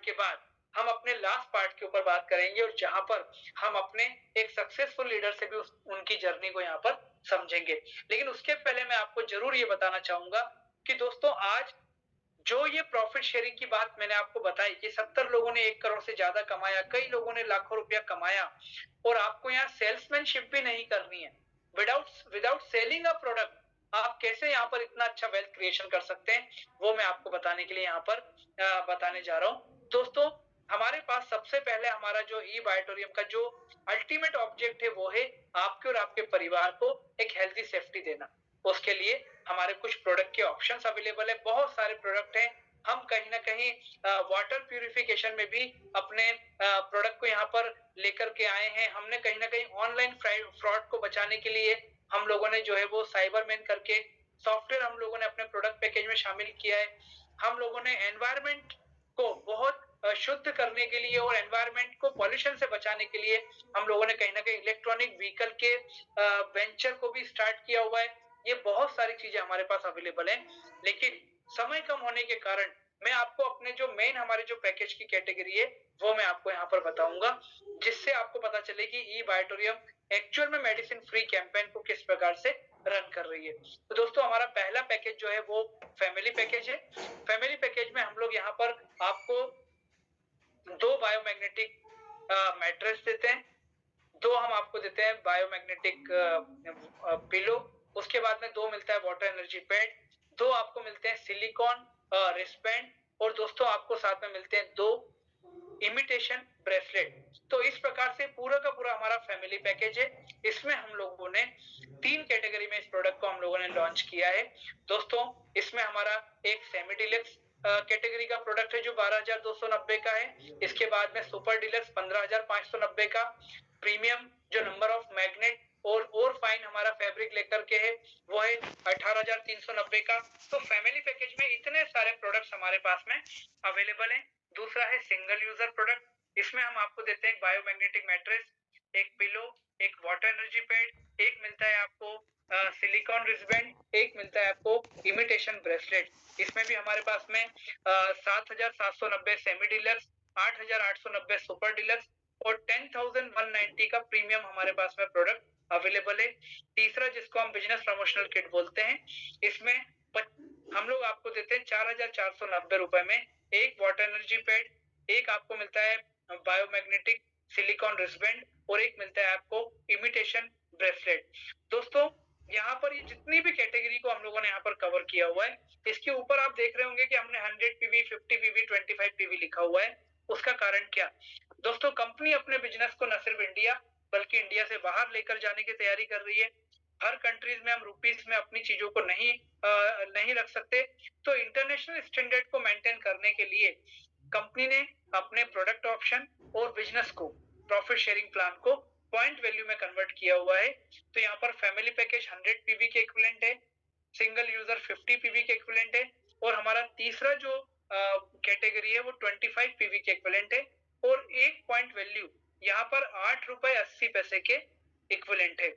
के बाद हम अपने लास्ट पार्ट के ऊपर बात करेंगे और जहां पर हम अपने एक सक्सेसफुल लीडर से भी उनकी जर्नी को यहाँ पर समझेंगे। लेकिन उसके पहले मैं आपको जरूर ये बताना चाहूंगा कि दोस्तों आज जो ये प्रॉफिट शेयरिंग की बात मैंने आपको बताई कि 70 लोगों ने 1 करोड़ से ज्यादा कमाया, कई लोगों ने लाखों रुपया कमाया और आपको यहाँ सेल्समैनशिप भी नहीं करनी है। Without without selling a product आप कैसे यहाँ पर इतना अच्छा वेल्थ क्रिएशन कर सकते हैं, वो मैं आपको बताने के लिए यहाँ पर बताने जा रहा हूँ। दोस्तों हमारे पास सबसे पहले हमारा जो ई बायोटोरियम का जो अल्टीमेट ऑब्जेक्ट है वो है आपके और आपके परिवार को एक हेल्थी सेफ्टी देना। उसके लिए हमारे कुछ प्रोडक्ट के ऑप्शंस अवेलेबल है, बहुत सारे प्रोडक्ट हैं। हम कहीं ना कहीं वाटर प्यूरिफिकेशन में भी अपने प्रोडक्ट को यहाँ पर लेकर के आए हैं। हमने कहीं ना कहीं ऑनलाइन फ्रॉड को बचाने के लिए हम लोगों ने जो है वो साइबरमैन करके सॉफ्टवेयर हम लोगों ने अपने प्रोडक्ट पैकेज में शामिल किया है। हम लोगों ने एनवायरमेंट को बहुत शुद्ध करने के लिए और एनवायरमेंट को पॉल्यूशन से बचाने के लिए हम लोगों ने कहीं ना कहीं इलेक्ट्रॉनिक व्हीकल के वेंचर को भी स्टार्ट किया हुआ है। ये बहुत सारी चीजें हमारे पास अवेलेबल है, लेकिन समय कम होने के कारण मैं आपको अपने जो मेन हमारे जो पैकेज की कैटेगरी है वो मैं आपको यहाँ पर बताऊंगा, जिससे आपको पता चले कि ई बायोटोरियम एक्चुअल में मेडिसिन फ्री कैंपेन को किस प्रकार से रन कर रही है। तो दोस्तों हमारा पहला पैकेज जो है वो फैमिली पैकेज है। फैमिली पैकेज में हम लोग यहाँ पर आपको 2 बायोमैग्नेटिक मैट्रेस देते हैं, 2 हम आपको देते हैं बायोमैग्नेटिक पिलो, उसके बाद में 2 मिलता है वाटर एनर्जी पैड, 2 आपको मिलते हैं सिलिकॉन रिस्टबैंड और दोस्तों आपको साथ में मिलते हैं 2 इमिटेशन ब्रेसलेट। तो इस प्रकार से पूरा का पूरा हमारा फैमिली पैकेज है। इसमें हम लोगों ने 3 कैटेगरी में इस प्रोडक्ट को हम लोगों ने लॉन्च किया है। दोस्तों इसमें हमारा एक सेमी डिलक्स कैटेगरी का प्रोडक्ट है जो 12,290 का है। इसके बाद में सुपर डिलक्स 15,590 का, प्रीमियम जो नंबर ऑफ मैग्नेट और फाइन हमारा फैब्रिक लेकर के है वो है 18,390 का। तो फैमिली पैकेज में इतने सारे प्रोडक्ट्स हमारे पास में अवेलेबल हैं। दूसरा है सिंगल यूजर प्रोडक्ट, इसमें हम आपको देते हैं बायोमैग्नेटिक मैट्रेस, एक पिलो, एक वाटर एनर्जी पैड, एक मिलता है आपको सिलिकॉन रिस्टबैंड, एक मिलता है आपको इमिटेशन ब्रेसलेट। इसमें भी हमारे पास में 7,790 सेमी डिलक्स, 8,890 सुपर डिलक्स और 10,190 का प्रीमियम हमारे पास में प्रोडक्ट अवेलेबल है। तीसरा जिसको हम बिजनेस प्रमोशनल किट बोलते हैं, इसमें हम लोग आपको देते हैं 4,490 रुपए में एक वाटर एनर्जी पैड, एक आपको मिलता है बायोमैग्नेटिक सिलिकॉन रिस्टबैंड और एक मिलता है आपको इमिटेशन ब्रेसलेट। दोस्तों यहाँ पर ये जितनी भी कैटेगरी को हम लोगों ने यहाँ पर कवर किया हुआ है, इसके ऊपर आप देख रहे होंगे कि हमने 100 पीवी, 50 पीवी, 25 पीवी लिखा हुआ है। उसका कारण क्या दोस्तों, कंपनी अपने बिजनेस को न सिर्फ इंडिया बल्कि इंडिया से बाहर लेकर जाने की तैयारी कर रही है। हर कंट्रीज में हम रुपीस में अपनी चीजों को नहीं रख सकते, तो इंटरनेशनल स्टैंडर्ड को मेंटेन करने के लिए कंपनी ने अपने प्रोडक्ट ऑप्शन और बिजनेस को प्रॉफिट शेयरिंग प्लान को पॉइंट वैल्यू में कन्वर्ट किया हुआ है। तो यहाँ पर फैमिली पैकेज 100 पीवी के इक्विवेलेंट है, सिंगल यूजर 50 पीवी के इक्विवेलेंट है और हमारा तीसरा जो कैटेगरी है वो 25 पीवी के इक्विवेलेंट है और एक पॉइंट वैल्यू यहाँ पर 8 रुपए 80 पैसे के इक्विवेलेंट है।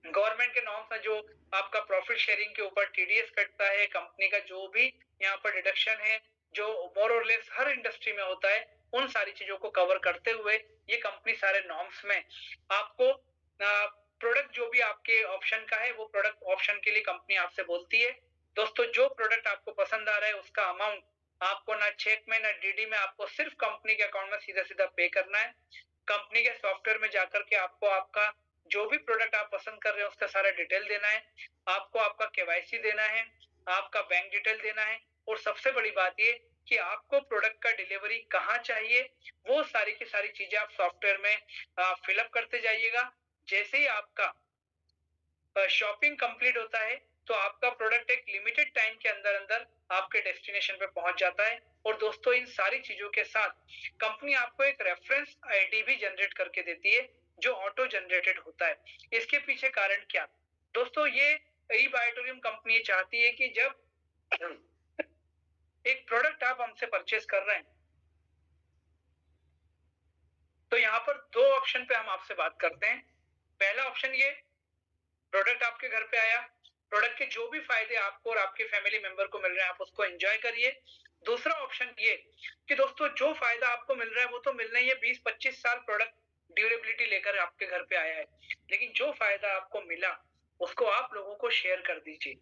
गवर्नमेंट के नॉर्म्स में जो आपका प्रॉफिट शेयरिंग के ऊपर टीडीएस कटता है, कंपनी का जो भी यहाँ पर डिडक्शन है जो मोर और लेस हर इंडस्ट्री में होता है, उन सारी चीजों को कवर करते हुए ये कंपनी सारे नॉर्म्स में आपको प्रोडक्ट जो भी आपके ऑप्शन का है वो प्रोडक्ट ऑप्शन के लिए कंपनी आपसे बोलती है। दोस्तों जो प्रोडक्ट आपको पसंद आ रहा है उसका अमाउंट आपको ना चेक में ना डीडी में, आपको सिर्फ कंपनी के अकाउंट में सीधा सीधा पे करना है। कंपनी के सॉफ्टवेयर में जाकर के आपको आपका जो भी प्रोडक्ट आप पसंद कर रहे हैं उसका सारा डिटेल देना है, आपको आपका केवाईसी देना है, आपका बैंक डिटेल देना है और सबसे बड़ी बात ये कि आपको प्रोडक्ट का डिलीवरी कहाँ चाहिए वो सारी की सारी चीजें आप सॉफ्टवेयर में फिलअप करते जाइएगा। जैसे ही आपका शॉपिंग कंप्लीट होता है तो आपका प्रोडक्ट एक लिमिटेड टाइम के अंदर अंदर आपके डेस्टिनेशन पे पहुंच जाता है। और दोस्तों इन सारी चीजों के साथ कंपनी आपको एक रेफरेंस आईडी भी जनरेट करके देती है जो ऑटो जनरेटेड होता है। इसके पीछे कारण क्या दोस्तों, ये ई बायोटोरियम कंपनी चाहती है कि जब एक प्रोडक्ट आप हमसे परचेस कर रहे हैं तो यहाँ पर 2 ऑप्शन पे हम आपसे बात करते हैं। पहला ऑप्शन ये, प्रोडक्ट आपके घर पे आया, प्रोडक्ट के जो भी फायदे आपको और आपके फैमिली मेंबर को मिल रहे हैं आप उसको एंजॉय करिए। दूसरा ऑप्शन ये कि दोस्तों जो फ़ायदा आपको मिल रहा है वो तो मिलना ही है, 20-25 साल प्रोडक्ट ड्यूरेबिलिटी लेकर आपके घर पे आया है। लेकिन जो फ़ायदा आपको मिला, उसको आप लोगों को शेयर कर दीजिए।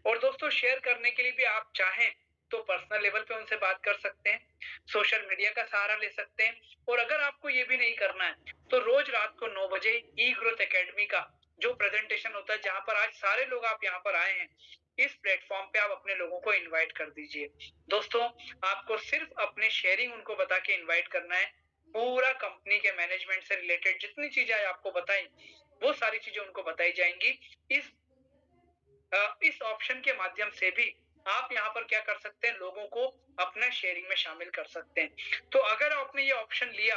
और दोस्तों शेयर करने के लिए भी आप चाहें तो पर्सनल लेवल पे उनसे बात कर सकते हैं, सोशल मीडिया का सहारा ले सकते हैं, और अगर आपको ये भी नहीं करना है तो रोज रात को 9 बजे ई ग्रोथ एकेडमी का जो प्रेजेंटेशन होता है, जहां पर आज सारे लोग आप यहाँ पर आए हैं, इस प्लेटफॉर्म पे आप अपने लोगों को इनवाइट कर दीजिए। दोस्तों, आपको सिर्फ अपने शेयरिंग उनको बता के इनवाइट करना है। पूरा कंपनी के मैनेजमेंट से रिलेटेड जितनी चीजें आपको बताई, वो सारी चीजें उनको बताई जाएंगी। इस इस ऑप्शन के माध्यम से भी आप यहाँ पर क्या कर सकते हैं, लोगों को अपना शेयरिंग में शामिल कर सकते हैं। तो अगर आपने ये ऑप्शन लिया,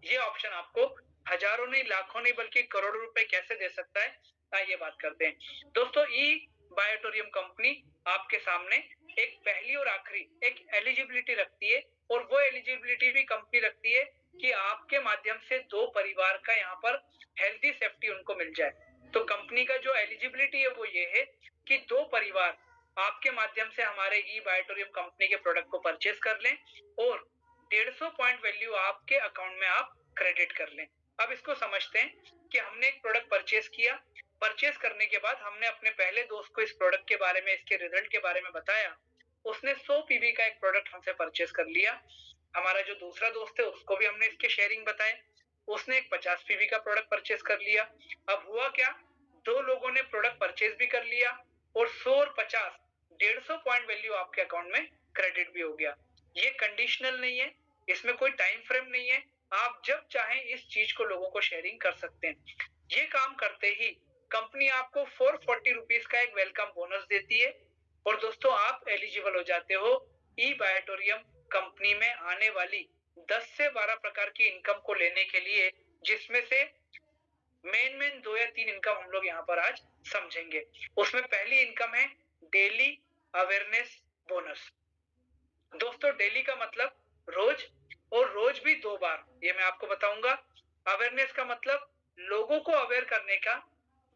ये ऑप्शन आपको हजारों नहीं, लाखों नहीं, बल्कि करोड़ों रुपए कैसे दे सकता है, आइए बात करते हैं। दोस्तों, ई बायोटोरियम कंपनी आपके सामने एक पहली और आखिरी एक एलिजिबिलिटी रखती है, और वो एलिजिबिलिटी भी कंपनी रखती है कि आपके माध्यम से दो परिवार का यहाँ पर हेल्दी सेफ्टी उनको मिल जाए। तो कंपनी का जो एलिजिबिलिटी है वो ये है कि दो परिवार आपके माध्यम से हमारे ई बायोटोरियम कंपनी के प्रोडक्ट को परचेज कर लें, और 150 पॉइंट वैल्यू आपके अकाउंट में आप क्रेडिट कर लें। अब इसको समझते हैं कि हमने एक प्रोडक्ट परचेज किया, परचेज करने के बाद हमने अपने पहले दोस्त को इस प्रोडक्ट के बारे में, इसके रिजल्ट के बारे में बताया। उसने 100 पीवी का एक प्रोडक्ट हमसे परचेज कर लिया। हमारा जो दूसरा दोस्त है उसको भी हमने इसके शेयरिंग बताए, उसने एक 50 पीवी का प्रोडक्ट परचेज कर लिया। अब हुआ क्या, दो लोगों ने प्रोडक्ट परचेज भी कर लिया, और 100 और 50 150 पॉइंट वैल्यू आपके अकाउंट में क्रेडिट भी हो गया। ये कंडीशनल नहीं है, इसमें कोई टाइम फ्रेम नहीं है, आप जब चाहें इस चीज को लोगों को शेयरिंग कर सकते हैं। ये काम करते ही कंपनी आपको 440 रुपीज का एक वेलकम बोनस देती है, और दोस्तों आप एलिजिबल हो जाते हो ई बायोटोरियम कंपनी में आने वाली 10 से 12 प्रकार की इनकम को लेने के लिए, जिसमें से मेन 2 या 3 इनकम हम लोग यहाँ पर आज समझेंगे। उसमें पहली इनकम है डेली अवेयरनेस बोनस। दोस्तों, डेली का मतलब रोज, और रोज भी 2 बार, ये मैं आपको बताऊंगा। अवेयरनेस का मतलब लोगों को अवेयर करने का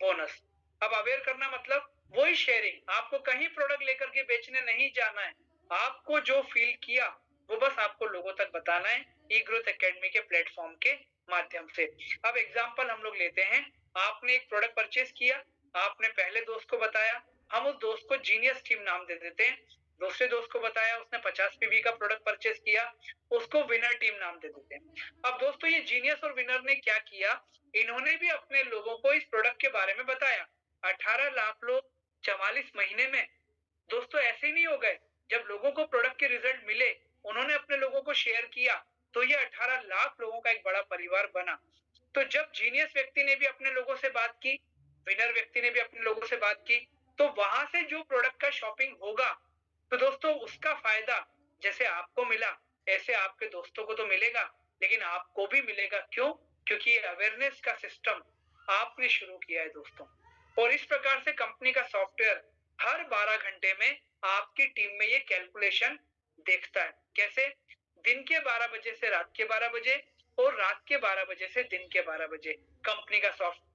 बोनस। अब अवेयर करना मतलब वही शेयरिंग, आपको कहीं प्रोडक्ट लेकर के बेचने नहीं जाना है, आपको जो फील किया वो बस आपको लोगों तक बताना है ई ग्रोथ एकेडमी के प्लेटफॉर्म के माध्यम से। अब एग्जांपल हम लोग लेते हैं, आपने एक प्रोडक्ट परचेज किया, आपने पहले दोस्त को बताया, हम उस दोस्त को जीनियस टीम नाम दे देते हैं। दूसरे दोस्त को बताया, उसने 50 पीवी का प्रोडक्ट परचेज किया, उसको विनर टीम नाम दे देते हैं। अब दोस्तों, ये जीनियस और विनर ने क्या किया, इन्होंने भी अपने लोगों को इस प्रोडक्ट के बारे में बताया। 18 लाख लोग 44 महीने में, दोस्तों ऐसे ही नहीं हो गए। जब लोगों को प्रोडक्ट के रिजल्ट मिले, उन्होंने अपने लोगों को शेयर किया, तो ये 18 लाख लोगों का एक बड़ा परिवार बना। तो जब जीनियस व्यक्ति ने भी अपने लोगों से बात की, विनर व्यक्ति ने भी अपने लोगों से बात की, तो वहां से जो प्रोडक्ट का शॉपिंग होगा, तो दोस्तों उसका फायदा जैसे आपको मिला, ऐसे आपके दोस्तों को तो मिलेगा, लेकिन आपको भी मिलेगा। क्यों? क्योंकि ये अवेयरनेस का सिस्टम आपने शुरू किया है दोस्तों। और इस प्रकार से कंपनी का सॉफ्टवेयर हर 12 घंटे में आपकी टीम में ये कैलकुलेशन देखता है। कैसे? दिन के 12 बजे से रात के 12 बजे, और रात के 12 बजे से दिन के 12 बजे कंपनी का सॉफ्ट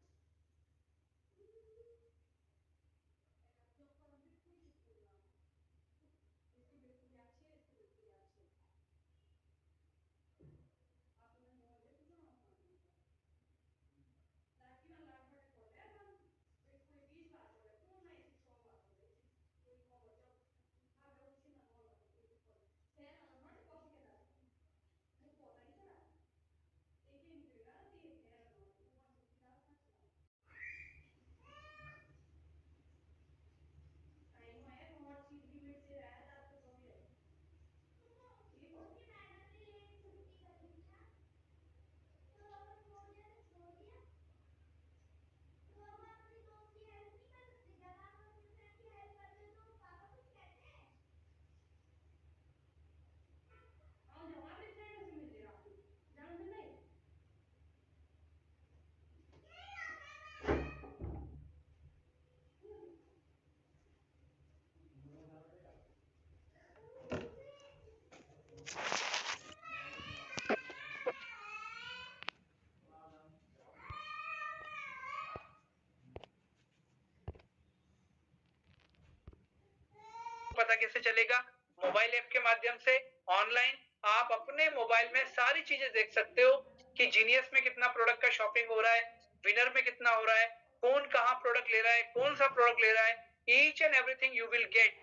पता कैसे चलेगा? मोबाइल ऐप के माध्यम से ऑनलाइन आप अपने मोबाइल में सारी चीजें देख सकते हो कि जीनियस में कितना प्रोडक्ट का शॉपिंग हो रहा है, विनर में कितना हो रहा है, कौन कहाँ प्रोडक्ट ले रहा है, कौन सा प्रोडक्ट ले रहा है, each and everything you will get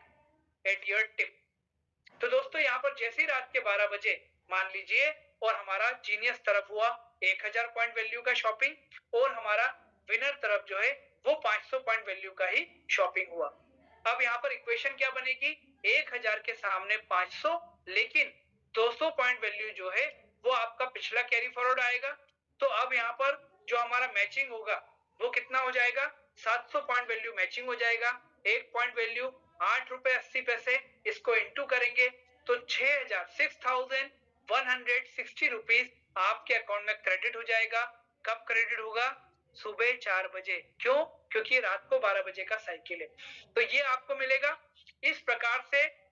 at your tip. तो दोस्तों यहाँ पर जैसे ही रात के 12 बजे मान लीजिए और हमारा जीनियस तरफ हुआ 1000 पॉइंट वैल्यू का शॉपिंग और हमारा विनर तरफ जो है वो 500 पॉइंट वैल्यू का ही शॉपिंग हुआ। अब यहाँ पर इक्वेशन क्या बनेगी, 1000 के सामने 500, लेकिन 200 पॉइंट वैल्यू जो है वो आपका पिछला कैरी फॉरवर्ड आएगा। तो अब यहाँ पर जो हमारा मैचिंग होगा वो कितना हो जाएगा, 700 पॉइंट वैल्यू मैचिंग हो जाएगा। एक पॉइंट वैल्यू 8 रुपए 80 पैसे, इसको इंटू करेंगे तो 6160 रुपीज आपके अकाउंट में क्रेडिट हो जाएगा। कब क्रेडिट होगा, सुबह 4 बजे। क्यों, क्योंकि रात को 12 बजे का साइकिल है। तो ये आपको मिलेगा। इस प्रकार से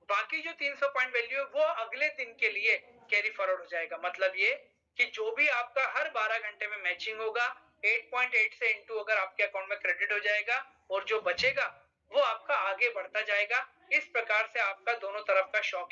बाकी जो 300 पॉइंट वैल्यू है वो अगले दिन के लिए कैरी फॉरवर्ड हो जाएगा। मतलब ये कि जो भी आपका हर 12 घंटे में मैचिंग होगा 8.8 से इंटू अगर आपके अकाउंट में क्रेडिट हो जाएगा और जो बचेगा वो आपका आगे बढ़ता जाएगा। इस प्रकार से आपका दोनों तरफ का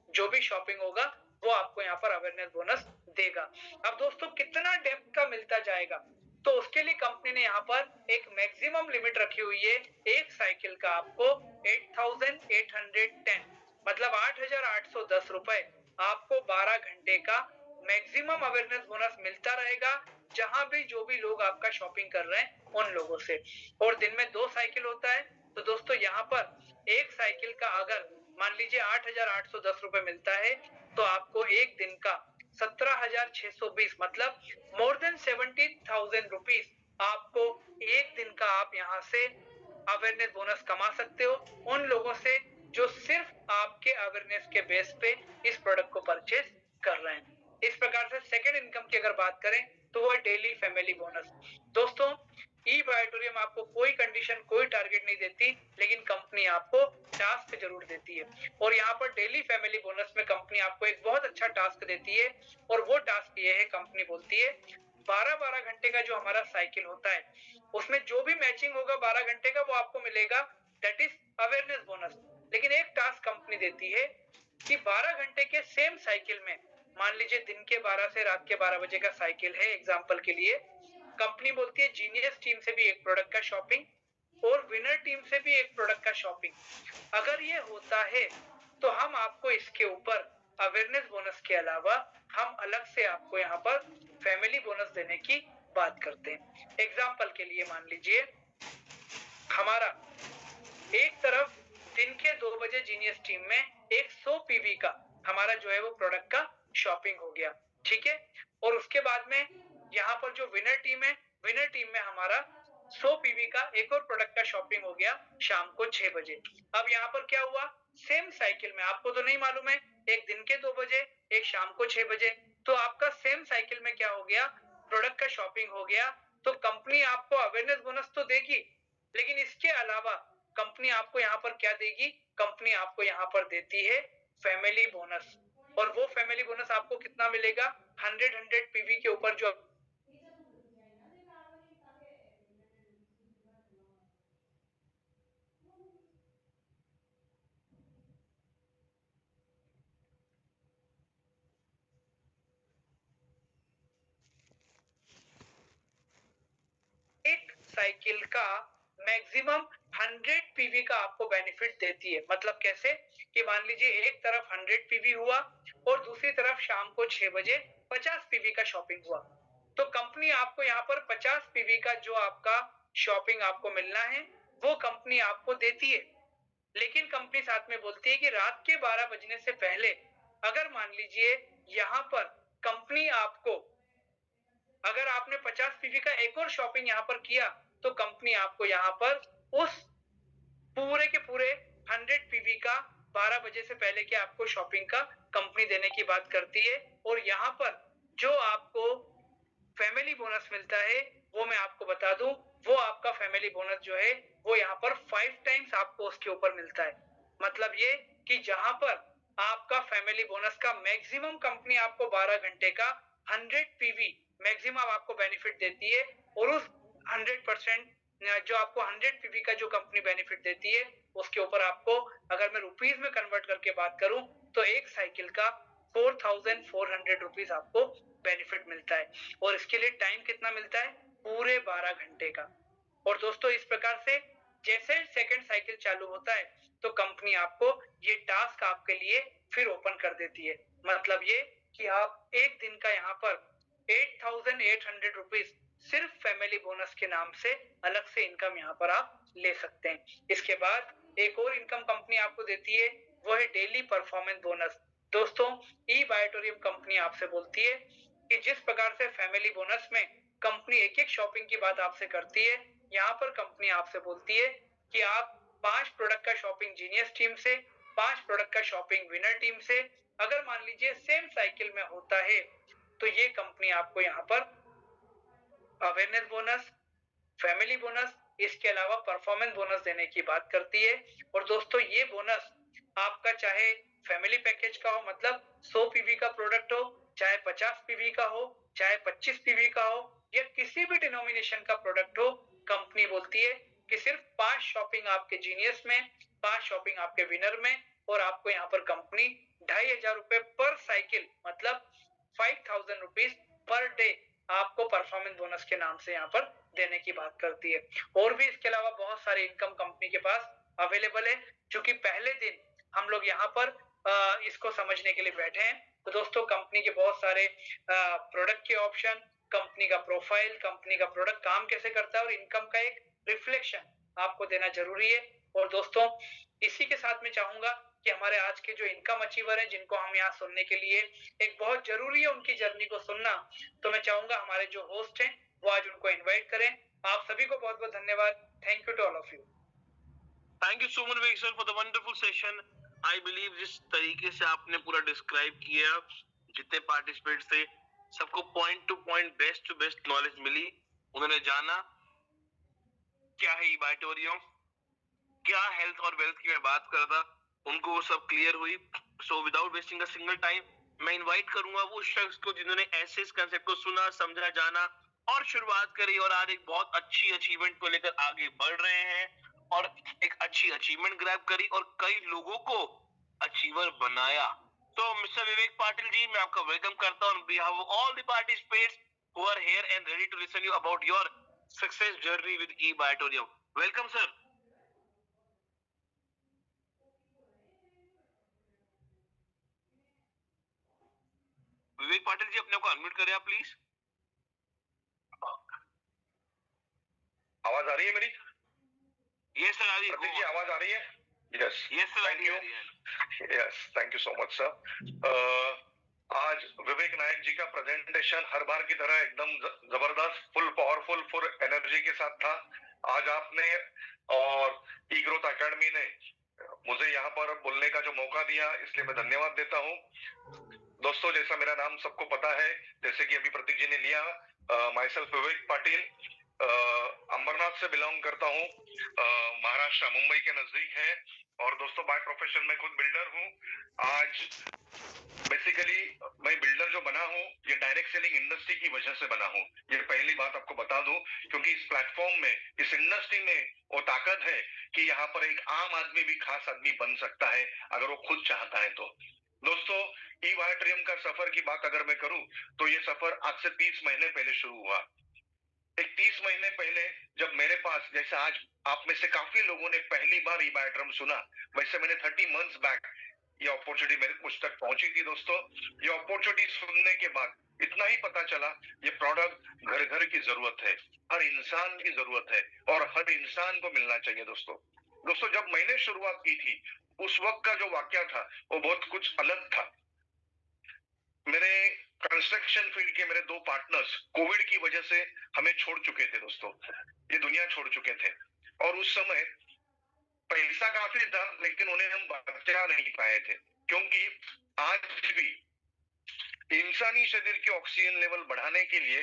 जो भी शॉपिंग होगा वो आपको यहाँ पर अवेयरनेस बोनस देगा। अब दोस्तों कितना डेप्थ का मिलता जाएगा, तो उसके लिए कंपनी ने यहाँ पर एक मैक्सिमम लिमिट रखी हुई है। एक साइकिल का आपको 8810 मतलब 8810 रुपए आपको 12 घंटे का मैक्सिमम अवेयरनेस बोनस मिलता रहेगा, जहां भी जो भी लोग आपका शॉपिंग कर रहे हैं उन लोगों से। और दिन में 2 साइकिल होता है। तो दोस्तों यहाँ पर एक साइकिल का अगर मान लीजिए 8810 रुपए मिलता है तो आपको एक दिन का 17,620 मतलब मोर देन 70,000 रुपीज आपको एक दिन का आप यहाँ से अवेयरनेस बोनस कमा सकते हो उन लोगों से जो सिर्फ आपके अवेयरनेस के बेस पे इस प्रोडक्ट को परचेज कर रहे हैं। इस प्रकार से सेकंड इनकम की अगर बात करें तो वो डेली फैमिली बोनस। दोस्तों ई बायोटोरियम आपको कोई कंडीशन कोई टारगेट नहीं देती, लेकिन कंपनी आपको टास्क जरूर देती है। और यहाँ पर डेली फैमिली बोनस में कंपनी आपको एक बहुत अच्छा टास्क देती है और वो टास्क ये है, कंपनी बोलती है 12-12 घंटे का जो हमारा साइकिल होता है उसमें जो भी मैचिंग होगा 12 घंटे का वो आपको मिलेगा, दैट इज अवेयरनेस बोनस। लेकिन एक टास्क कंपनी देती है कि 12 घंटे के सेम साइकिल में मान लीजिए दिन के 12 से रात के 12 बजे का साइकिल है एग्जांपल के लिए, कंपनी बोलती है जीनियस टीम से भी एक प्रोडक्ट का शॉपिंग और विनर टीम से भी एक प्रोडक्ट का शॉपिंग अगर ये होता है तो हम आपको इसके ऊपर अवेयरनेस बोनस के अलावा हम अलग से आपको यहाँ पर फैमिली बोनस देने की बात करते हैं। एग्जांपल के लिए मान लीजिए हमारा एक तरफ दिन के 2 बजे जीनियस टीम में 100 पीवी का हमारा जो है वो प्रोडक्ट का शॉपिंग हो गया, ठीक है। और उसके बाद में यहाँ पर जो विनर टीम है, विनर टीम में हमारा 100 पीवी का एक और प्रोडक्ट का शॉपिंग हो गया शाम को 6 बजे। अब यहाँ पर क्या हुआ, सेम साइकिल में आपको तो नहीं मालूम है, एक दिन के 2 बजे एक शाम को 6 बजे, तो आपका सेम साइकिल में क्या हो गया, प्रोडक्ट का शॉपिंग हो गया। तो कंपनी आपको अवेयरनेस बोनस तो देगी, लेकिन इसके अलावा कंपनी आपको यहाँ पर क्या देगी, कंपनी आपको यहाँ पर देती है फैमिली बोनस। और वो फैमिली बोनस आपको कितना मिलेगा, 100 पीवी के ऊपर जो एक साइकिल का मैक्सिमम 100 पीवी का आपको बेनिफिट देती है। मतलब कैसे कि मान लीजिए एक तरफ 100 पीवी हुआ और दूसरी तरफ शाम को 6 बजे 50 पीवी का शॉपिंग हुआ, तो कंपनी आपको यहाँ पर 50 पीवी का जो आपका शॉपिंग आपको मिलना है वो कंपनी आपको देती है। लेकिन कंपनी साथ में बोलती है कि रात के 12 बजने से पहले अगर मान लीजिए यहाँ पर कंपनी आपको, अगर आपने 50 पीवी का एक और शॉपिंग यहाँ पर किया तो कंपनी आपको यहाँ पर उस पूरे के पूरे 100 पीवी का 12 बजे से पहले के आपको शॉपिंग का कंपनी देने की बात करती है। और यहाँ पर जो आपको फैमिली बोनस मिलता है वो मैं आपको बता दूं, वो आपका फैमिली बोनस जो है वो यहाँ पर 5 टाइम्स आपको उसके ऊपर मिलता है। मतलब ये कि जहां पर आपका फैमिली बोनस का मैक्सिमम कंपनी आपको 12 घंटे का 100 पीवी मैक्सिमम आपको बेनिफिट देती है और उस 100% जो आपको 100 पीवी का जो कंपनी बेनिफिट देती है, उसके ऊपर आपको अगर मैं रुपीस में कन्वर्ट करके बात करूं तो एक साइकिल का 4400 रुपीस आपको बेनिफिट मिलता है। और इसके लिए टाइम कितना मिलता है? पूरे 12 घंटे का। और दोस्तों इस प्रकार से जैसे सेकंड साइकिल चालू होता है तो कंपनी आपको ये टास्क आपके लिए फिर ओपन कर देती है। मतलब ये कि आप एक दिन का यहाँ पर 8800 रुपीस सिर्फ फैमिली बोनस के नाम से अलग से इनकम यहाँ पर आप ले सकते हैं। इसके बाद एक और इनकम कंपनी आपको देती है, वो है डेली परफॉर्मेंस बोनस। दोस्तों ई बायोटोरियम कंपनी आपसे बोलती है कि जिस प्रकार से फैमिली बोनस में कंपनी एक एक शॉपिंग की बात आपसे करती है, यहाँ पर कंपनी आपसे बोलती है कि आप 5 प्रोडक्ट का शॉपिंग जीनियस टीम से, 5 प्रोडक्ट का शॉपिंग विनर टीम से अगर मान लीजिए सेम साइकिल में होता है तो ये कंपनी आपको यहाँ पर अवेयरनेस बोनस, फैमिली बोनस, इसके अलावा परफॉर्मेंस बोनस देने की बात करती है। और दोस्तों ये बोनस आपका चाहे फैमिली पैकेज का हो, मतलब 100 पीवी का प्रोडक्ट हो, चाहे 50 पीवी का हो, चाहे 25 पीवी का हो, या किसी भी डिनोमिनेशन का प्रोडक्ट हो, कंपनी बोलती है कि सिर्फ 5 शॉपिंग आपके जीनियस में, 5 शॉपिंग आपके विनर में, और आपको यहाँ पर कंपनी 2500 रुपए पर साइकिल, मतलब 5000 रुपीज पर डे आपको परफॉर्मेंस बोनस के नाम से यहाँ पर देने की बात करती है। और भी इसके अलावा बहुत सारे इनकम कंपनी के पास अवेलेबल है, जो कि पहले दिन हम लोग यहाँ पर इसको समझने के लिए बैठे हैं। तो दोस्तों कंपनी के बहुत सारे प्रोडक्ट के ऑप्शन, कंपनी का प्रोफाइल, कंपनी का प्रोडक्ट काम कैसे करता है और इनकम का एक रिफ्लेक्शन आपको देना जरूरी है। और दोस्तों इसी के साथ में चाहूंगा कि हमारे आज के जो इनकम अचीवर हैं, जिनको हम यहाँ सुनने के लिए एक बहुत जरूरी है उनकी जर्नी को सुनना, तो मैं चाहूंगा हमारे जो होस्ट हैं वो आज उनको इनवाइट करें। आप सभी को बहुत बहुत धन्यवाद। Thank you to all of you. Thank you so much Vivek sir for the wonderful session. I believe जिस तरीके से आपने पूरा डिस्क्राइब किया, जितने पार्टिसिपेट्स थे सबको point to point best to best knowledge मिली। उन्होंने जाना क्या है ई-बायोटोरियम, क्या हेल्थ और वेल्थ की मैं बात कर रहा, उनको वो सब क्लियर हुई। So without wasting a single time मैं इनवाइट करूंगा वो शख्स को जिन्होंने ऐसे इस कंसेप्ट को सुना, समझा, जाना और शुरुआत करी और आज एक बहुत अच्छी अचीवमेंट को लेकर आगे बढ़ रहे हैं और एक अच्छी अचीवमेंट ग्रैब करी और कई लोगों को अचीवर बनाया। तो मिस्टर विवेक पाटिल जी, मैं आपका वेलकम करता हूं on behalf of all the participates who are here and ready to listen you about your success journey with ई-बायोटोरियम। Welcome sir. विवेक पाटिल जी अपने को अनम्यूट करें आप प्लीज। आवाज आ रही है मेरी? यस सर, आ रही है। प्रतीक जी आवाज आ रही है? Yes yes sir, thank you. Yes thank you so much sir. आज विवेक नायक जी का प्रेजेंटेशन हर बार की तरह एकदम जबरदस्त, फुल पावरफुल, फुल एनर्जी के साथ था। आज आपने और ई ग्रोथ एकेडमी ने मुझे यहाँ पर बोलने का जो मौका दिया, इसलिए मैं धन्यवाद देता हूँ। दोस्तों जैसा मेरा नाम सबको पता है, जैसे कि अभी प्रतीक जी ने लिया, माई सेल्फ विवेक पाटिल, अंबरनाथ से बिलोंग करता हूँ, महाराष्ट्र मुंबई के नजदीक है। और दोस्तों बाय प्रोफेशन मैं खुद बिल्डर हूँ। आज बेसिकली मैं बिल्डर जो बना हूँ ये डायरेक्ट सेलिंग इंडस्ट्री की वजह से बना हूँ। ये पहली बात आपको बता दूं, क्योंकि इस प्लेटफॉर्म में, इस इंडस्ट्री में वो ताकत है कि यहाँ पर एक आम आदमी भी खास आदमी बन सकता है अगर वो खुद चाहता है तो। दोस्तों ई-बायोटोरियम का सफर की बात अगर मैं करूं तो ये सफर आज से 30 महीने पहले शुरू हुआ। एक 30 महीने पहले जब मेरे पास, जैसे आज आप में से काफी लोगों ने पहली बार ई-बायोटोरियम सुना, वैसे मैंने 30 मंथ्स बैक ये अपॉर्चुनिटी मेरे मुझ तक पहुंची थी। दोस्तों ये अपॉर्चुनिटी सुनने के बाद इतना ही पता चला ये प्रोडक्ट घर घर की जरूरत है, हर इंसान की जरूरत है और हर इंसान को मिलना चाहिए। दोस्तों जब मैंने शुरुआत की थी उस वक्त का जो वाक्य था वो बहुत कुछ अलग था। मेरे कंस्ट्रक्शन फील्ड के मेरे 2 पार्टनर्स कोविड की वजह से हमें छोड़ चुके थे। दोस्तों ये दुनिया छोड़ चुके थे और उस समय पैसा काफी था लेकिन उन्हें हम बचा नहीं पाए थे, क्योंकि आज भी इंसानी शरीर के ऑक्सीजन लेवल बढ़ाने के लिए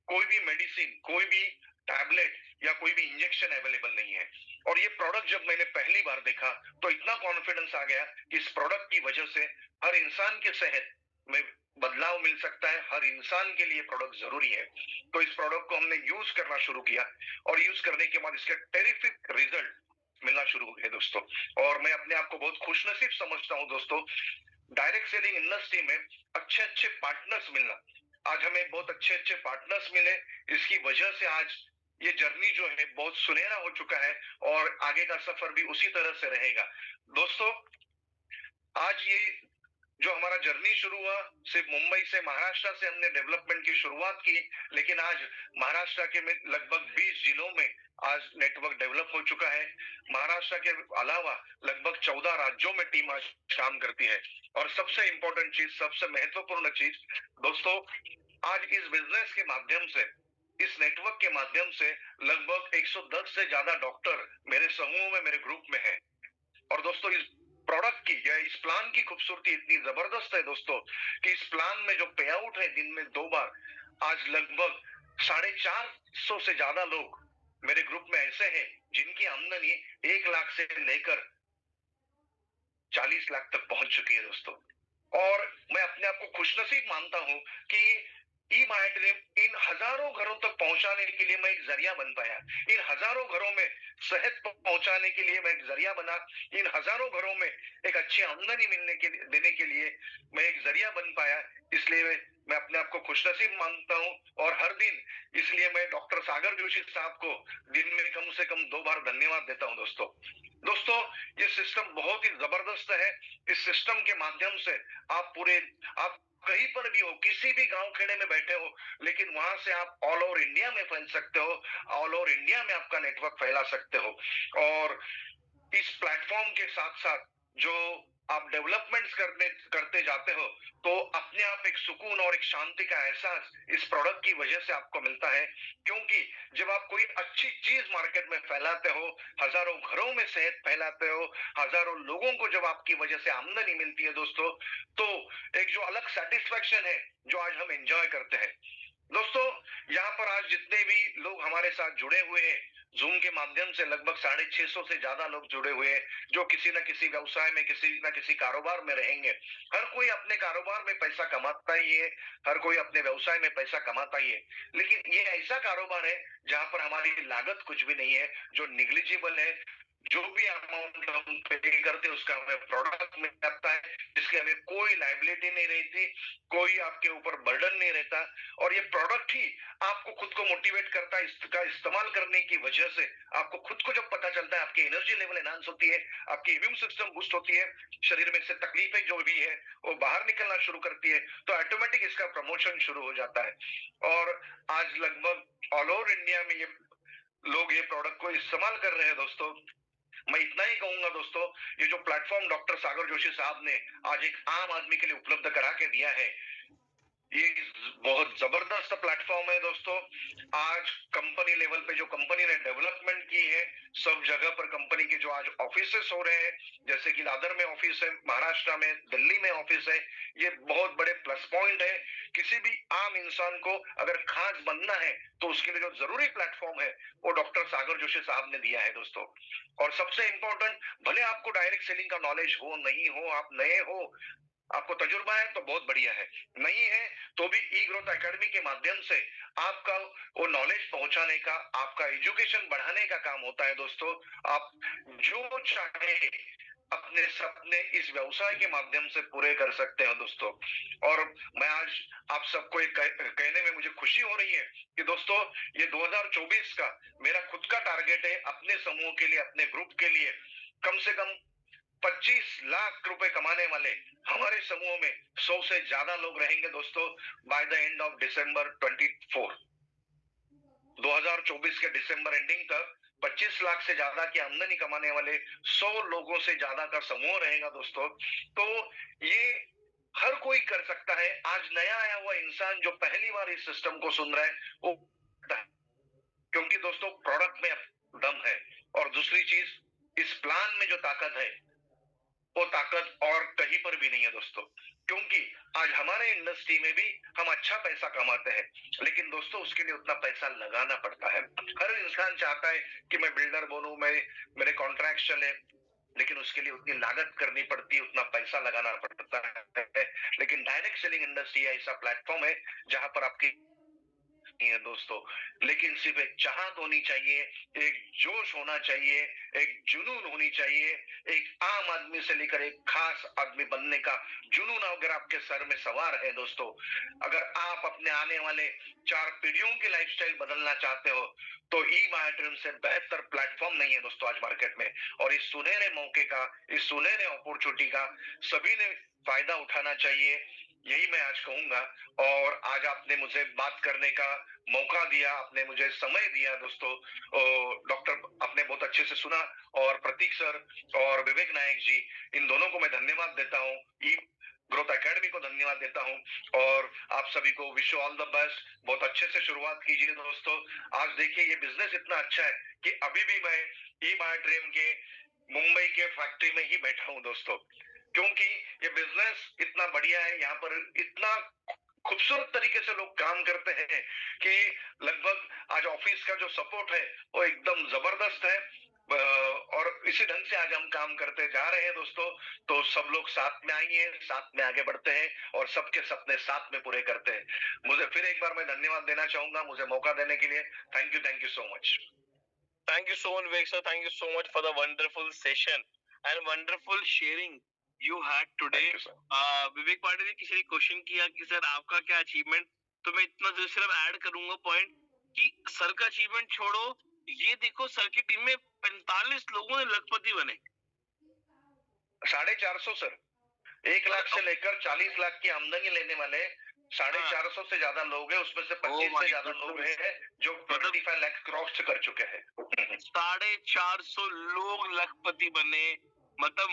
कोई भी मेडिसिन, कोई भी टैबलेट या कोई भी इंजेक्शन अवेलेबल नहीं है। और ये प्रोडक्ट जब मैंने पहली बार देखा तो इतना कॉन्फिडेंस आ गया कि इस प्रोडक्ट की वजह से हर इंसान की सेहत में बदलाव मिल सकता है, हर इंसान के लिए प्रोडक्ट जरूरी है। तो इस प्रोडक्ट को हमने यूज करना शुरू किया और यूज करने के बाद इसके टेरिफिक रिजल्ट मिलना शुरू हो गए दोस्तों। और मैं अपने आप को बहुत खुशनसीब समझता हूं दोस्तों, डायरेक्ट सेलिंग इंडस्ट्री में अच्छे अच्छे पार्टनर्स मिलना। आज हमें बहुत अच्छे अच्छे पार्टनर्स मिले, इसकी वजह से आज ये जर्नी जो है बहुत सुनहरा हो चुका है और आगे का सफर भी उसी तरह से रहेगा दोस्तों। आज ये जो हमारा जर्नी शुरू हुआ, सिर्फ मुंबई से, महाराष्ट्र से हमने डेवलपमेंट की शुरुआत की, लेकिन आज महाराष्ट्र के में लगभग 20 जिलों में आज नेटवर्क डेवलप हो चुका है। महाराष्ट्र के अलावा लगभग 14 राज्यों में टीम आज काम करती है। और सबसे इंपॉर्टेंट चीज, सबसे महत्वपूर्ण चीज दोस्तों, आज इस बिजनेस के माध्यम से, इस नेटवर्क के माध्यम से लगभग 110 से ज्यादा डॉक्टर मेरे समूह में, मेरे ग्रुप में है। और दोस्तों इस प्रोडक्ट की या इस प्लान की खूबसूरती इतनी जबरदस्त है दोस्तों कि इस प्लान में जो पे आउट है दिन में 2 बार, आज लगभग 450 से ज्यादा लोग मेरे ग्रुप में ऐसे हैं जिनकी आमदनी 1 लाख से लेकर 40 लाख तक पहुंच चुकी है दोस्तों। और मैं अपने आप को खुशनसीब मानता हूं कि ई माइट्रिम इन हजारों घरों तक पहुंचाने के लिए मैं एक जरिया बन पाया। इन हजारों घरों में सेहत पहुंचाने के लिए मैं एक जरिया बना। इन हजारों घरों में एक अच्छी आमदनी देने के लिए मैं एक जरिया बन पाया। इसलिए मैं अपने आप को खुशनसीब मानता हूं और हर दिन इसलिए मैं डॉक्टर सागर जोशी साहब को दिन में कम से कम 2 बार धन्यवाद देता हूं दोस्तों। दोस्तों ये सिस्टम बहुत ही जबरदस्त है। इस सिस्टम के माध्यम से आप कहीं पर भी हो, किसी भी गांव खेड़े में बैठे हो, लेकिन वहां से आप ऑल ओवर इंडिया में फैल सकते हो, ऑल ओवर इंडिया में आपका नेटवर्क फैला सकते हो। और इस प्लेटफॉर्म के साथ साथ जो आप डेवलपमेंट्स करते जाते हो, तो अपने आप एक सुकून और एक शांति का एहसास इस प्रोडक्ट की वजह से आपको मिलता है। क्योंकि जब आप कोई अच्छी चीज मार्केट में फैलाते हो, हजारों घरों में सेहत फैलाते हो, हजारों लोगों को जब आपकी वजह से आमदनी मिलती है दोस्तों, तो एक जो अलग सेटिस्फेक्शन है जो आज हम एंजॉय करते हैं दोस्तों। यहाँ पर आज जितने भी लोग हमारे साथ जुड़े हुए हैं जूम के माध्यम से, लगभग 650 से ज्यादा लोग जुड़े हुए हैं जो किसी न किसी व्यवसाय में, किसी न किसी कारोबार में रहेंगे। हर कोई अपने कारोबार में पैसा कमाता ही है, हर कोई अपने व्यवसाय में पैसा कमाता ही है, लेकिन ये ऐसा कारोबार है जहां पर हमारी लागत कुछ भी नहीं है, जो निग्लिजिबल है। जो भी अमाउंट हम पे करते हैं उसका हमें प्रोडक्ट मिल जाता है, जिसकी हमें कोई लाइबिलिटी नहीं रहती, कोई आपके ऊपर बर्डन नहीं रहता। और ये प्रोडक्ट ही आपको खुद को मोटिवेट करता है। इसका इस्तेमाल करने की वजह से आपको खुद को जब पता चलता है, आपकी एनर्जी लेवल एनहांस होती है, आपकी इम्यून सिस्टम बूस्ट होती है, शरीर में से तकलीफें जो भी है वो बाहर निकलना शुरू करती है, तो ऑटोमेटिक इसका प्रमोशन शुरू हो जाता है। और आज लगभग ऑल ओवर इंडिया में ये लोग ये प्रोडक्ट को इस्तेमाल कर रहे हैं दोस्तों। मैं इतना ही कहूंगा दोस्तों, ये जो प्लेटफॉर्म डॉक्टर सागर जोशी साहब ने आज एक आम आदमी के लिए उपलब्ध करा के दिया है, ये बहुत जबरदस्त प्लेटफॉर्म है दोस्तों। आज कंपनी लेवल पे जो कंपनी ने डेवलपमेंट की है, सब जगह पर कंपनी के जो आज ऑफिसेस हो रहे हैं, जैसे कि दादर में ऑफिस है, महाराष्ट्र में, दिल्ली में ऑफिस है, ये बहुत बड़े प्लस पॉइंट है। किसी भी आम इंसान को अगर खास बनना है तो उसके लिए जो जरूरी प्लेटफॉर्म है वो डॉक्टर सागर जोशी साहब ने दिया है दोस्तों। और सबसे इंपॉर्टेंट, भले आपको डायरेक्ट सेलिंग का नॉलेज हो, नहीं हो, आप नए हो, आपको तजुर्बा है तो बहुत बढ़िया है, नहीं है तो भी ई ग्रोथ एकेडमी के माध्यम से आपका वो नॉलेज पहुंचाने का, आपका एजुकेशन बढ़ाने का काम होता है दोस्तों। आप जो चाहे अपने सपने इस व्यवसाय के माध्यम से पूरे कर सकते हैं दोस्तों। और मैं आज आप सबको एक कहने में मुझे खुशी हो रही है कि दोस्तों ये 2024 का मेरा खुद का टारगेट है अपने समूह के लिए, अपने ग्रुप के लिए, कम से कम 25 लाख रुपए कमाने वाले हमारे समूह में 100 से ज्यादा लोग रहेंगे दोस्तों by the end of December 24। 2024 के दिसंबर एंडिंग तक 25 लाख से ज्यादा की आमदनी कमाने वाले 100 लोगों से ज्यादा का समूह रहेगा दोस्तों। तो ये हर कोई कर सकता है। आज नया आया हुआ इंसान जो पहली बार इस सिस्टम को सुन रहा है वो, क्योंकि दोस्तों प्रोडक्ट में दम है। और दूसरी चीज, इस प्लान में जो ताकत है वो ताकत और कहीं पर भी नहीं है दोस्तों। क्योंकि आज हमारे इंडस्ट्री में भी हम अच्छा पैसा कमाते हैं, लेकिन दोस्तों उसके लिए उतना पैसा लगाना पड़ता है। हर इंसान चाहता है कि मैं बिल्डर बनूं, मैं मेरे कॉन्ट्रैक्ट चले, लेकिन उसके लिए उतनी लागत करनी पड़ती है, उतना पैसा लगाना पड़ता है। लेकिन डायरेक्ट सेलिंग इंडस्ट्री ऐसा प्लेटफॉर्म है जहां पर आपकी नहीं है दोस्तों, लेकिन सिर्फ एक चाहत होनी चाहिए, एक जोश होना चाहिए, एक जुनून होनी चाहिए, एक आम आदमी से लेकर एक खास आदमी बनने का जुनून अगर आपके सर में सवार है दोस्तों, अगर आप अपने आने वाले 4 पीढ़ियों की लाइफस्टाइल बदलना चाहते हो, तो ई मार्केटिंग से बेहतर प्लेटफॉर्म नहीं है दोस्तों आज मार्केट में। और इस सुनहरे मौके का, इस सुनहरे अपॉर्चुनिटी का सभी ने फायदा उठाना चाहिए, यही मैं आज कहूंगा। और आज आपने मुझे बात करने का मौका दिया, आपने मुझे समय दिया दोस्तों। डॉक्टर आपने बहुत अच्छे से सुना, और प्रतीक सर और विवेक नायक जी, इन दोनों को मैं धन्यवाद देता हूँ, ई ग्रोथ एकेडमी को धन्यवाद देता हूँ, और आप सभी को विश ऑल द बेस्ट। बहुत अच्छे से शुरुआत कीजिए दोस्तों। आज देखिए ये बिजनेस इतना अच्छा है कि अभी भी मैं ई माय ड्रीम के मुंबई के फैक्ट्री में ही बैठा हूँ दोस्तों, क्योंकि ये बिजनेस इतना बढ़िया है, यहाँ पर इतना खूबसूरत तरीके से लोग काम करते हैं कि लगभग आज ऑफिस का जो सपोर्ट है वो एकदम जबरदस्त है। और इसी ढंग से आज हम काम करते जा रहे हैं दोस्तों। तो सब लोग साथ में आइए, साथ में आगे बढ़ते हैं और सबके सपने साथ में पूरे करते हैं। मुझे फिर एक बार मैं धन्यवाद देना चाहूंगा मुझे मौका देने के लिए। Thank you so much. Thank you so much, Vivek sir. Thank you so much for the wonderful session and wonderful sharing you had today. Thank you sir. Vivek Patil ने किसी ने क्वेश्चन किया कि सर आपका क्या अचीवमेंट, तो मैं इतना जो सिर्फ ऐड करूंगा पॉइंट कि सर का अचीवमेंट छोड़ो, ये देखो सर की टीम में 45 लोगों ने लखपति बने। 450 सर, 1 लाख से लेकर 40 लाख की आमदनी लेने वाले 450 से ज्यादा लोग हैं, उसमें से 25 से ज्यादा लोग हैं जो 25 लाख क्रॉस कर चुके हैं। 450 लोग लखपति बने, मतलब